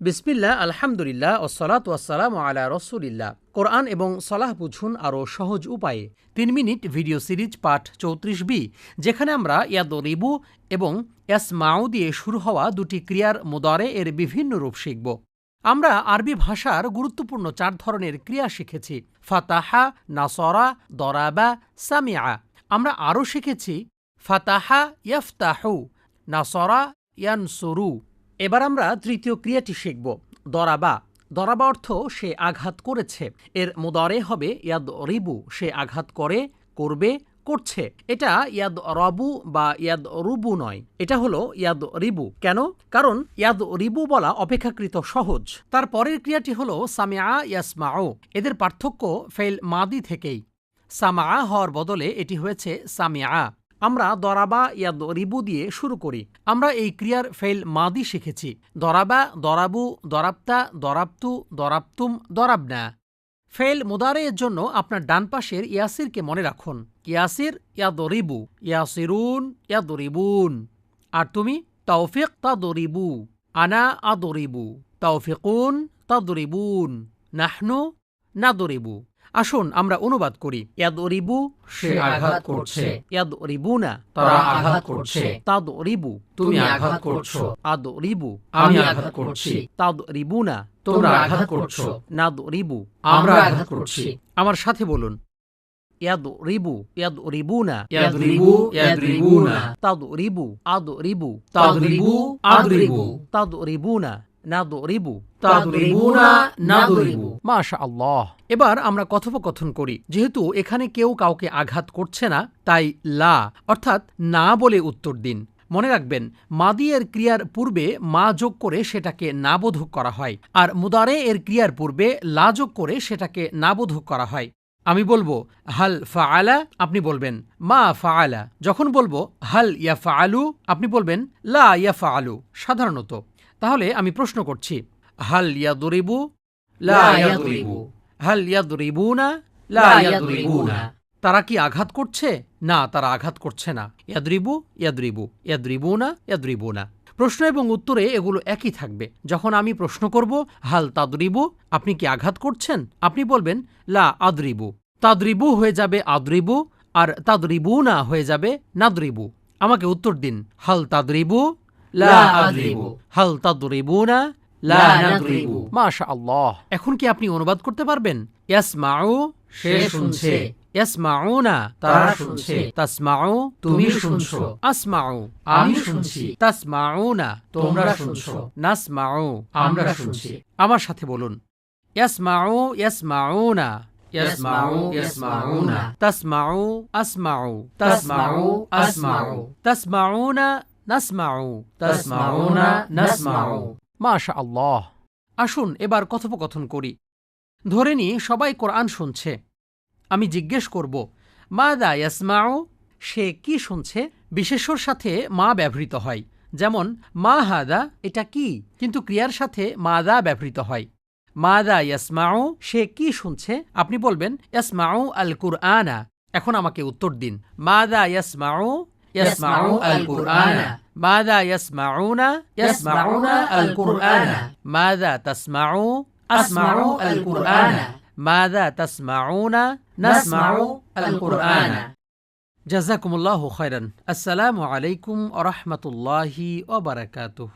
বিসমিল্লাহ, আলহামদুলিল্লাহ, ওসসালাতু ওয়াসসালামু আলা রাসূলিল্লাহ। কোরআন এবং সলাহ বুঝুন আরও সহজ উপায়ে। 3 মিনিট ভিডিও সিরিজ পাঠ 34B, যেখানে আমরা ইয়াদরিবু এবং ইয়াসমাউ দিয়ে শুরু হওয়া দুটি ক্রিয়ার মুদারে এর বিভিন্ন রূপ শিখব। আমরা আরবি ভাষার গুরুত্বপূর্ণ 4 ধরনের ক্রিয়া শিখেছি: ফাতাহা, নাসরা, দরাবা, সামিআ। আমরা আরও শিখেছি ফাতাহা ইয়াফতাহু, নাসরা ইয়ানসুরু। এবার আমরা তৃতীয় ক্রিয়াটি শিখব, দরাবা। দরাবা অর্থ সে আঘাত করেছে। এর মুদারে হবে ইয়াদরিবু, সে আঘাত করে, করবে, করছে। এটা ইয়াদরাবু বা ইয়াদরুবু নয়, এটা হলো ইয়াদরিবু। কেন? কারণ ইয়াদরিবু বলা অপেক্ষাকৃত সহজ। তার পরের ক্রিয়াটি হলো সামিআ ইয়াসমাউ। এদের পার্থক্য ফেল মাদি থেকেই। সামা হওয়ার বদলে এটি হয়েছে সামিআ। আমরা দরাবা ইয়াদরিবু দিয়ে শুরু করি। আমরা এই ক্রিয়ার ফেল মাদি শিখেছি: দরাবা, দরাবু, দরাবতা, দরাবতু, দরাবতুম, দরাবনা। ফেল মুদারে এর জন্য আপনার ডান পাশের ইয়াসিরকে মনে রাখুন। ইয়াসির ইয়াদরিবু, ইয়াসিরুন ইয়াদরিবুন। আর তুমি তাওফিক তাদরিবু, আনা আদরিবু, তাওফিকুন তাদরিবুন, নাহনু নাদরিবু। আসুন আমরা অনুবাদ করি। ইয়াদরিবু, সে আঘাত করছে। ইয়াদরিবুনা, তারা আঘাত করছে। তাদরিবু, তুমি আঘাত করছো। আদরিবু, আমি আঘাত করছি। তাদরিবুনা, তোমরা আঘাত করছো। নাদরিবু, আমরা আঘাত করছি। আমার সাথে বলুন। ইয়াদরিবু, ইয়াদরিবুনা, ইয়াদরিবু, ইয়াদরিবুনা, তাদরিবু, আদরিবু, তাদরিবু, আদরিবু, তাদরিবুনা, নাদরিবু, তাদরিবুনা, নাদরিবু। মাশাআল্লাহ। এবার আমরা কথোপকথন করি। যেহেতু এখানে কেউ কাউকে আঘাত করছে না, তাই লা অর্থাৎ না বলে উত্তর দিন। মনে রাখবেন, মাদি এর ক্রিয়ার পূর্বে মা যোগ করে সেটাকে নাবোধক করা হয়, আর মুদারে এর ক্রিয়ার পূর্বে লা যোগ করে সেটাকে নাবোধক করা হয়। আমি বলবো হাল ফাআলা, আপনি বলবেন মা ফাআলা। যখন বলবো হাল ইয়াফআলু, আপনি বলবেন লা ইয়াফআলু সাধারণত। তাহলে আমি প্রশ্ন করছি, হাল ইয়াদরিবু, লা ইয়াদরিবু, হাল ইয়াদরিবুনা, লা ইয়াদরিবুনা। তারা কি আঘাত করছে? না, তারা আঘাত করছে না। ইয়াদরিবু, ইয়াদরিবু, ইয়াদরিবুনা, ইয়াদরিবুনা। প্রশ্ন এবং উত্তরে এগুলো একই থাকবে। যখন আমি প্রশ্ন করব হাল তাদরিবু, আপনি কি আঘাত করছেন, আপনি বলবেন লা আদরিবু। তাদরিবু হয়ে যাবে আদরিবু, আর তাদরিবুনা হয়ে যাবে নাদরিবু। আমাকে উত্তর দিন, হাল তাদরিবু, লা আদরিবু, হাল তাদরিবুনা, লা নাদরিবু। মাশাআল্লাহ। এখন কি আপনি অনুবাদ করতে পারবেন? ইয়াসমাউ, সে শুনছে। ইয়াসমাউনা, তারা শুনছে। তাসমাউ, তুমি শুনছো। আসমাউ, আমি শুনছি। তাসমাউনা, তোমরা শুনছো। নাসমাউ, আমরা শুনছি। আমার সাথে বলুন। ইয়াসমাউ ইয়াসমাউনা, ইয়াসমাউ ইয়াসমাউনা, তাসমাউ আসমাউ, তাসমাউ আসমাউ, তাসমাউনা নাসমাউ, তাসমাউনা নাসমাউ। মাশাআল্লাহ। আসুন এবার কথোপকথন করি। ধরে নিই সবাই কোরআন শুনছে। আমি জিজ্ঞেস করব মাদা ইয়াসমাউ, সে কি শুনছে? বিশেষ্যর সাথে মা ব্যবহৃত হয়, যেমন মা হাদা, এটা কি, কিন্তু ক্রিয়ার সাথে মাদা ব্যবহৃত হয়। মাদা ইয়াসমাউ, সে কি শুনছে? আপনি বলবেন ইয়াসমাউ আল কুরআনা। এখন আমাকে উত্তর দিন। মাদা ইয়াসমাউ, ইয়াসমাউ আল কুরআনা, মাদা ইয়াসমাউনা, ইয়াসমাউনা আল কুরআনা, মাদা তাসমাউ, আসমাউ আল কুরআনা, মাদা তাসমাউনা, নাসমাউ আল কুরআনা। জাযাকুমুল্লাহু খায়রান। আসসালামু আলাইকুম ওয়া রাহমাতুল্লাহি ওয়া বারাকাতুহু।